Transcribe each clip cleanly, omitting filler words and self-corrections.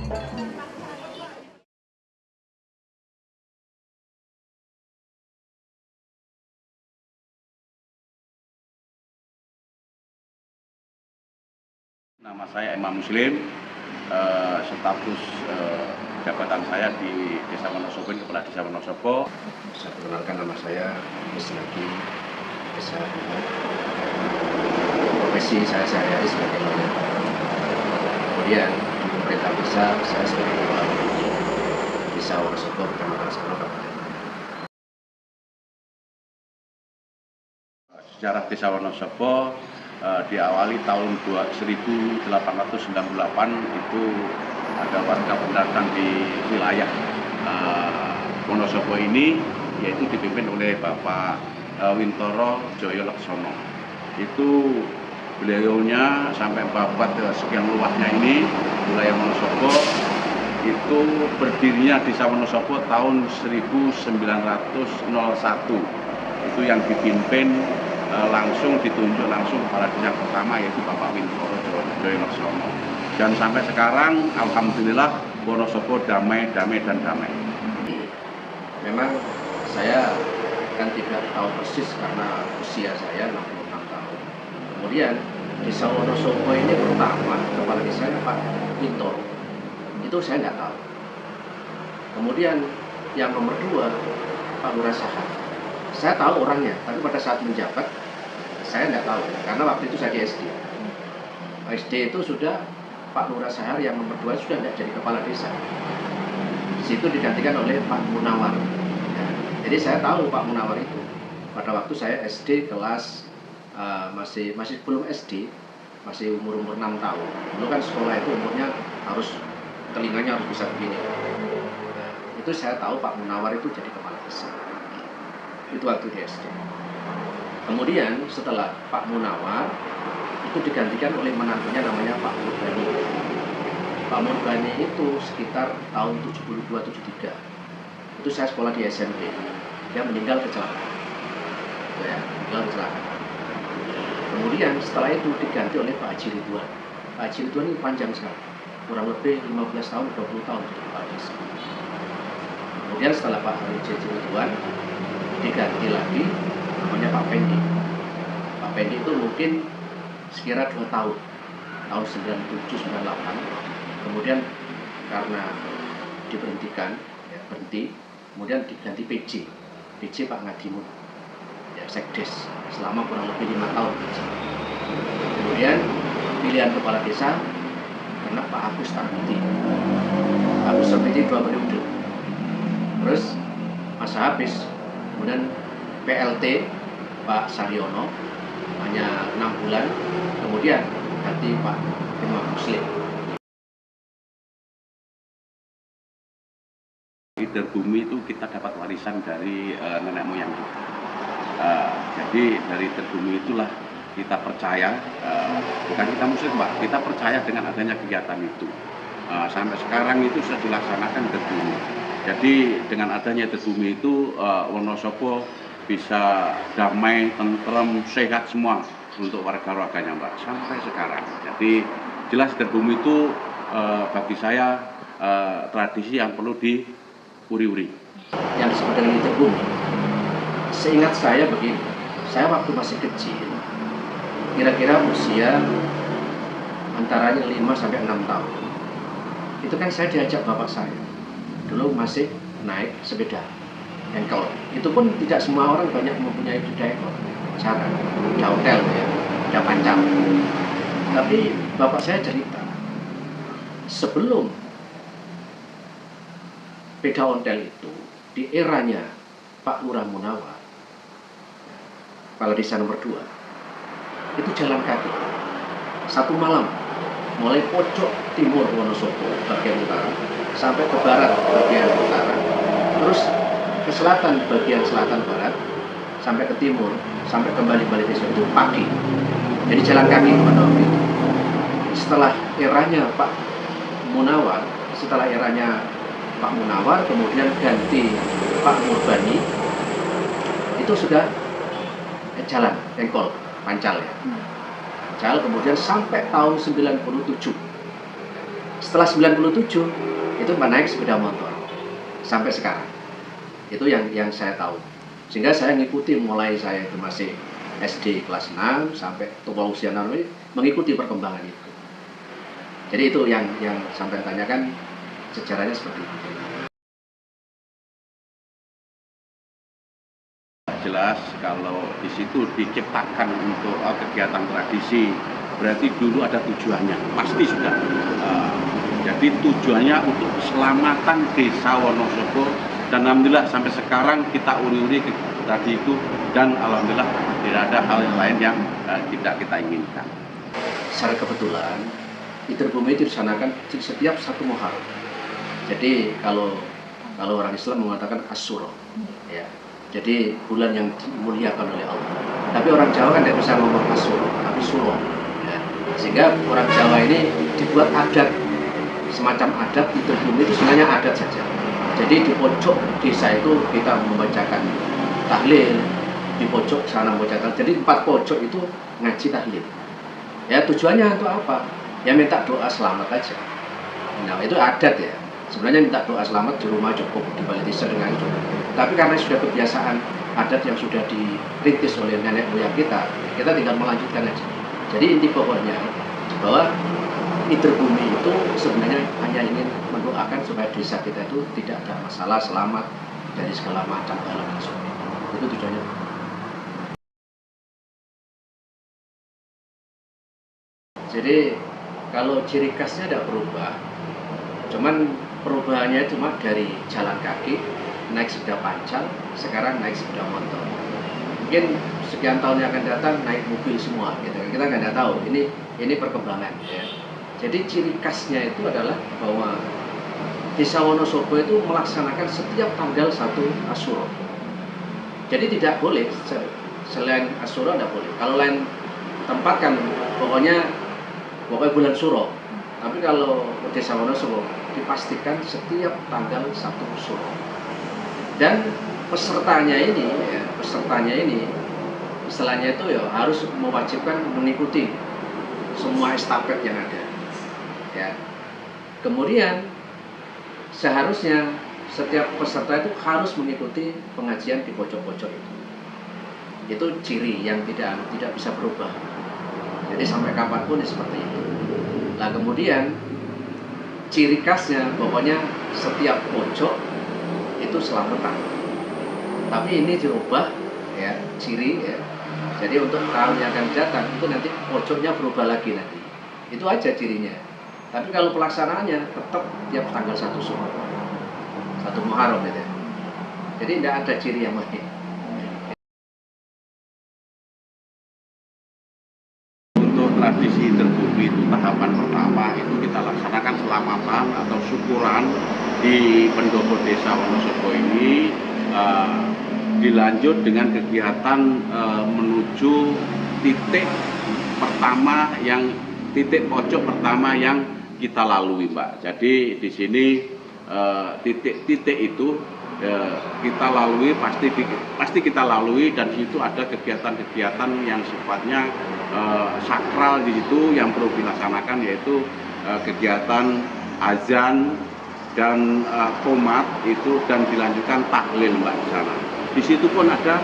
Nama saya Imam Muslim, status jabatan saya di Desa Wonosobo, Kepala Desa Wonosobo. Saya perkenalkan, nama saya Isnaki Desa. Profesi saya sehari-hari sebagai lawyer. Kemudian di pemerintah desa saya sebagai kepala Desa Wonosobo, Kecamatan Sano, Kabupaten. Sejarah Desa Wonosobo diawali tahun 1898 itu ada warga pendatang di wilayah Wonosobo ini, yaitu dipimpin oleh Bapak Wintoro Joyo Laksono. Itu beliaunya sampai babat sekian luasnya ini wilayah Wonosobo, itu berdirinya Desa Wonosobo tahun 1901. Itu yang dipimpin langsung, ditunjuk langsung kepala desa pertama, yaitu Bapak Wintoro Joyo Laksono. Dan sampai sekarang alhamdulillah Wonosobo damai. Memang saya kan tidak tahu persis karena usia saya 66 tahun. Kemudian Desa Wonosobo ini pertama kepala desanya Pak Wintoro, itu saya nggak tahu. Kemudian yang nomor 2 Pak Lurah Sahar, saya tahu orangnya, tapi pada saat menjabat saya nggak tahu, karena waktu itu saya di SD. SD itu sudah Pak Lurah Sahar yang nomor 2 sudah tidak jadi kepala desa. Di situ digantikan oleh Pak Munawar. Ya, jadi saya tahu Pak Munawar itu pada waktu saya SD kelas masih belum SD, masih umur 6 tahun. Dulu kan sekolah itu umurnya harus, telinganya harus bisa begini. Nah, itu saya tahu Pak Munawar itu jadi kepala desa. Itu waktu di SD. Kemudian setelah Pak Munawar itu digantikan oleh menantunya namanya Pak Murbani. Pak Murbani itu sekitar tahun 72-73. Itu saya sekolah di SMP. Dia meninggal kecelakaan. Ya, meninggal kecelakaan. Kemudian setelah itu diganti oleh Pak Haji Ridwan. Pak Haji Ridwan ini panjang sekali, kurang lebih 15 tahun, 20 tahun jadi kepala desa. Kemudian setelah Pak Haji Ridwan diganti lagi namanya Pak Pendi. Pak Pendi itu mungkin sekira 2 tahun, tahun 97-98. Kemudian karena diberhentikan, ya, berhenti, kemudian diganti PJ Pak Ngadimun, ya, Sekdes, selama kurang lebih 5 tahun. Kemudian pilihan kepala desa karena Pak Agus Tarbiti. Agus Tarbiti 2 periode. Terus masa habis, kemudian PLT Pak Saryono hanya 6 bulan, kemudian ganti Pak Imam Muslim. Derbumi itu kita dapat warisan dari nenek moyang kita. Jadi dari Derbumi itulah kita percaya, bukan kita muslim Pak, kita percaya dengan adanya kegiatan itu. Sampai sekarang itu sudah dilaksanakan Derbumi. Jadi dengan adanya Derbumi itu Wonosobo bisa damai, tentrem, sehat semua untuk warga-warganya Mbak, sampai sekarang. Jadi jelas Derbumi itu bagi saya tradisi yang perlu diuri-uri. Yang disebut dengan Derbumi, seingat saya begini, saya waktu masih kecil, kira-kira usia antaranya 5-6 tahun, itu kan saya diajak bapak saya, dulu masih naik sepeda engkel. Itu pun tidak semua orang banyak mempunyai sepeda engkel, cara ada hotel ya, ada pancang. Tapi bapak saya cerita, sebelum sepeda ontel itu di eranya Pak Lurah Munawar, kepala desa nomor 2, itu jalan kaki satu malam mulai pojok timur Wonosobo bagian utara sampai ke barat bagian utara, terus ke selatan bagian selatan barat sampai ke timur, sampai kembali balik desa itu pagi. Jadi jalan kaki pada waktu itu. Setelah eranya Pak Munawar, kemudian ganti Pak Murbani, itu sudah jalan engkol, pancal ya. Jalan kemudian sampai tahun 97. Setelah 97 itu naik sepeda motor sampai sekarang. Itu yang saya tahu. Sehingga saya ngikuti mulai saya itu masih SD kelas 6 sampai tua usia nanti mengikuti perkembangan itu. Jadi itu yang sampai tanyakan sejarahnya seperti itu. Jelas kalau di situ diciptakan untuk kegiatan tradisi, berarti dulu ada tujuannya, pasti sudah. Jadi tujuannya untuk keselamatan Desa Wonosobo, dan alhamdulillah sampai sekarang kita uri-uri tadi itu, dan alhamdulillah tidak ada hal yang lain yang tidak kita inginkan. Secara kebetulan Iterbumi itu disanakan setiap satu Muharram. Jadi kalau orang Islam mengatakan Asyura, ya. Jadi bulan yang dimuliakan oleh Allah. Tapi orang Jawa kan tidak bisa ngomong Asyura, tapi Suro. Ya. Sehingga orang Jawa ini dibuat adat, semacam adat Iterbumi itu sebenarnya adat saja. Jadi di pojok desa itu kita membacakan tahlil, di pojok sana membacakan. Jadi 4 pojok itu ngaji tahlil. Ya tujuannya untuk apa? Ya minta doa selamat aja. Nah itu adat ya. Sebenarnya minta doa selamat di rumah cukup, di balai desa dengan cukup. Tapi karena sudah kebiasaan adat yang sudah dirintis oleh nenek moyang kita tinggal melanjutkan aja. Jadi inti pokoknya bahwa Iterbumi itu sebenarnya hanya ingin mendoakan supaya desa kita itu tidak ada masalah, selamat dari segala macam bala dan sebagainya. Itu tujuannya. Jadi kalau ciri khasnya tidak berubah, cuman perubahannya cuma dari jalan kaki, naik sepeda pancal, sekarang naik sepeda motor. Mungkin sekian tahun yang akan datang naik mobil semua, gitu. Kita nggak tahu. Ini perkembangan. Ya. Jadi ciri khasnya itu adalah bahwa Desa Wonosobo itu melaksanakan setiap tanggal 1 Asyura. Jadi tidak boleh selain Asyura tidak boleh. Kalau lain tempat kan pokoknya bulan Suro. Tapi kalau Desa Wonosobo dipastikan setiap tanggal 1 Suro. Dan pesertanya ini istilahnya itu ya harus mewajibkan mengikuti semua estafet yang ada. Ya. Kemudian seharusnya setiap peserta itu harus mengikuti pengajian di pojok-pojok itu. Itu ciri yang tidak bisa berubah. Jadi sampai kapanpun seperti itu. Nah kemudian ciri khasnya pokoknya setiap pojok itu selamatan. Tapi ini dirubah ya ciri ya. Jadi untuk tahun yang akan datang itu nanti pojoknya berubah lagi nanti. Itu aja cirinya. Tapi kalau pelaksanaannya tetap tiap tanggal 1 Syawal, 1 Muharram gitu. Jadi tidak ada ciri yang lain. Untuk tradisi Iterbumi itu tahapan pertama itu kita laksanakan selamatan atau syukuran di pendopo Desa Wonosobo ini, dilanjut dengan kegiatan menuju titik pojok pertama yang kita lalui, Mbak. Jadi di sini titik-titik itu kita lalui, pasti kita lalui, dan di situ ada kegiatan-kegiatan yang sifatnya sakral di situ yang perlu dilaksanakan, yaitu kegiatan azan dan qomat itu, dan dilanjutkan tahlil, Mbak, di sana. Di situ pun ada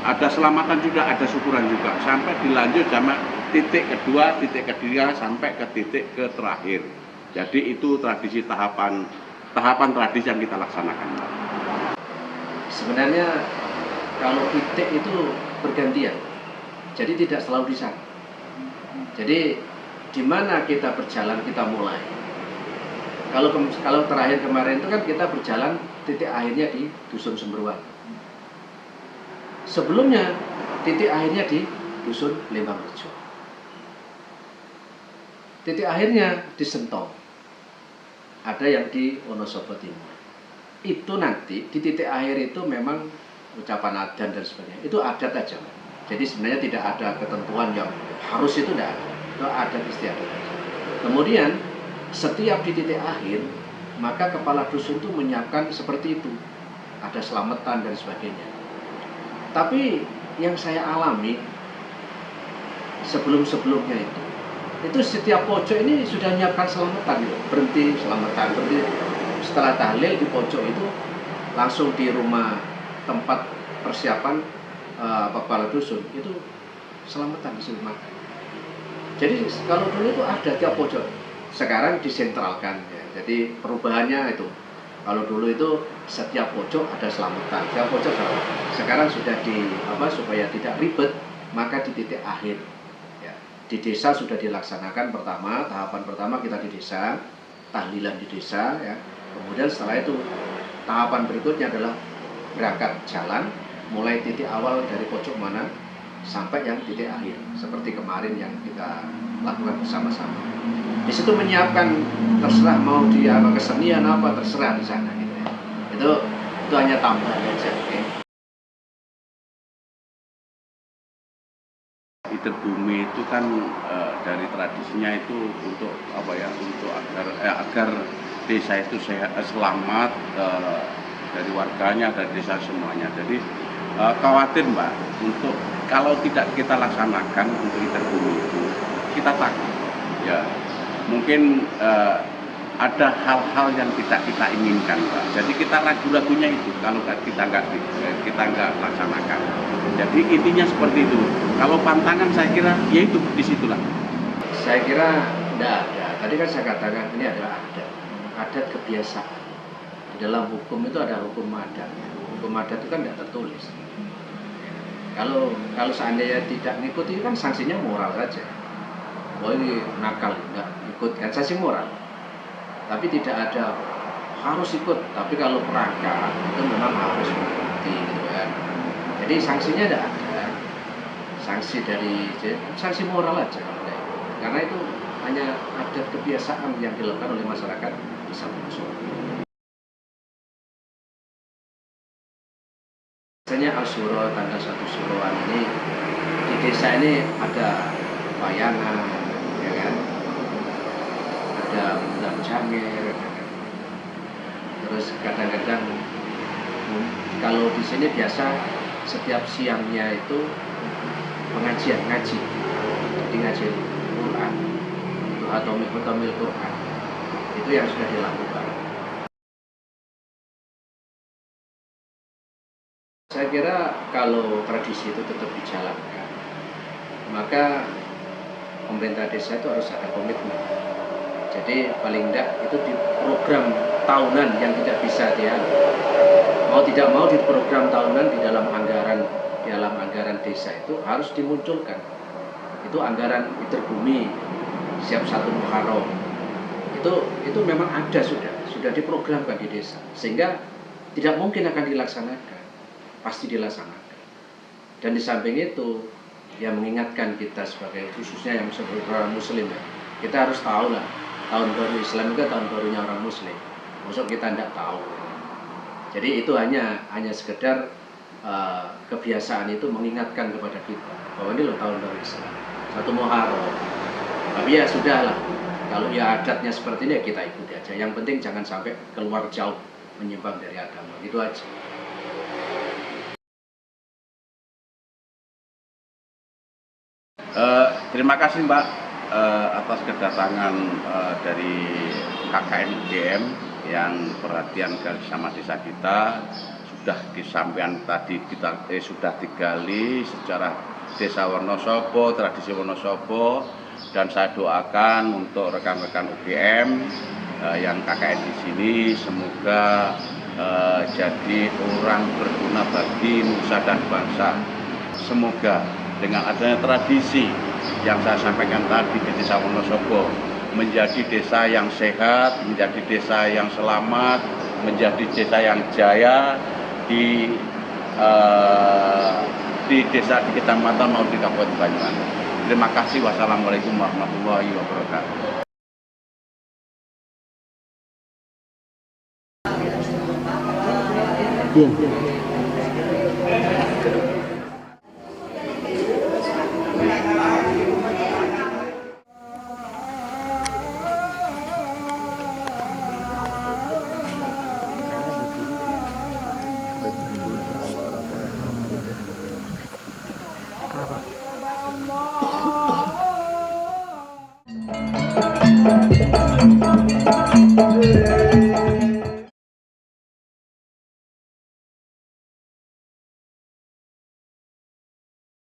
ada selamatan juga, ada syukuran juga, sampai dilanjut sama titik kedua sampai ke titik ke terakhir. Jadi itu tradisi tahapan tradisi yang kita laksanakan. Sebenarnya kalau titik itu bergantian, jadi tidak selalu di sana. Jadi di mana kita berjalan kita mulai. Kalau terakhir kemarin itu kan kita berjalan titik akhirnya di Dusun Semberuan. Sebelumnya titik akhirnya di Dusun Lembangrejo. Titik akhirnya di Sentong. Ada yang di Wonosobo Timur. Itu nanti di titik akhir itu memang ucapan adzan dan sebagainya. Itu adat aja. Jadi sebenarnya tidak ada ketentuan yang harus itu, tidak ada. Itu adat istiadat aja. Kemudian setiap di titik akhir, maka kepala dusun itu menyiapkan seperti itu. Ada selamatan dan sebagainya. Tapi yang saya alami sebelum-sebelumnya itu itu setiap pojok ini sudah menyiapkan selamatan gitu. Berhenti selamatan, berhenti setelah tahlil di pojok itu langsung di rumah tempat persiapan kepala dusun itu selamatan disuruh makan. Jadi kalau dulu itu ada tiap pojok, sekarang disentralkan ya. Jadi perubahannya itu, kalau dulu itu setiap pojok ada selamatan, setiap pojok sekarang sudah supaya tidak ribet, maka di titik akhir ya. Di desa sudah dilaksanakan tahapan pertama kita di desa, tahlilan di desa ya. Kemudian setelah itu tahapan berikutnya adalah berangkat jalan, mulai titik awal dari pojok mana sampai yang titik akhir, seperti kemarin yang kita lakukan bersama-sama. Di situ menyiapkan, terserah mau dia kesenian apa terserah di sana gitu ya. Itu hanya tambahan aja. Okay? Iterbumi itu kan dari tradisinya itu untuk untuk agar desa itu selamat dari warganya, dari desa semuanya. Jadi khawatir Mbak, untuk kalau tidak kita laksanakan untuk iterbumi itu, kita takut ya, mungkin ada hal-hal yang tidak kita inginkan Mbak. Jadi kita ragu-ragunya itu kalau kita nggak laksanakan. Jadi intinya seperti itu. Kalau pantangan saya kira ya itu disitulah. Saya kira tidak ada. Tadi kan saya katakan ini adalah adat kebiasaan. Di dalam hukum itu ada hukum adat. Hukum adat itu kan tidak tertulis. Kalau seandainya tidak mengikuti kan sanksinya moral saja. Oh ini nakal nggak ikut kan sanksi moral. Tapi tidak ada harus ikut. Tapi kalau perangkat itu memang harus mengikuti gitu kan. Jadi sanksinya tidak ada. Sanksi moral aja karena itu hanya adat kebiasaan yang dilakukan oleh masyarakat Desa Wonosobo. Biasanya Asyura tanggal 1 Syuroan ini di desa ini ada wayangan, ya kan? Ada bulan Janger, terus kadang-kadang kalau di sini biasa setiap siangnya itu pengajian ngaji, jadi ngaji Quran itu atau mikrotamil Quran itu yang sudah dilakukan. Saya kira kalau tradisi itu tetap dijalankan, maka pemerintah desa itu harus ada komitmen. Jadi paling tidak itu di program tahunan yang tidak bisa dia mau tidak mau di program tahunan di dalam anggaran desa itu harus dimunculkan. Itu anggaran iterbumi siap 1 Muharram. Itu memang ada sudah diprogramkan di desa sehingga tidak mungkin akan dilaksanakan. Pasti dilaksanakan. Dan di samping itu ya mengingatkan kita sebagai khususnya yang sebagai orang muslim ya. Kita harus tahu lah tahun baru Islam itu tahun barunya orang muslim. Maksud kita tidak tahu. Jadi itu hanya sekedar kebiasaan itu mengingatkan kepada kita bahwa ini loh tahun baru Islam 1 Muharram. Tapi ya sudahlah, kalau ya adatnya seperti ini ya kita ikuti aja. Yang penting jangan sampai keluar jauh menyimpang dari agama. Itu aja. Terima kasih Mbak atas kedatangan dari KKN UGM yang perhatian sama desa kita. Sudah disampaikan tadi kita sudah digali secara desa Wonosobo, tradisi Wonosobo, dan saya doakan untuk rekan-rekan UGM yang KKN di sini semoga jadi orang berguna bagi nusa dan bangsa. Semoga dengan adanya tradisi yang saya sampaikan tadi di desa Wonosobo menjadi desa yang sehat, menjadi desa yang selamat, menjadi desa yang jaya di desa di kecamatan maupun di Kabupaten Banyuwangi. Terima kasih. Wassalamualaikum warahmatullahi wabarakatuh. Pak.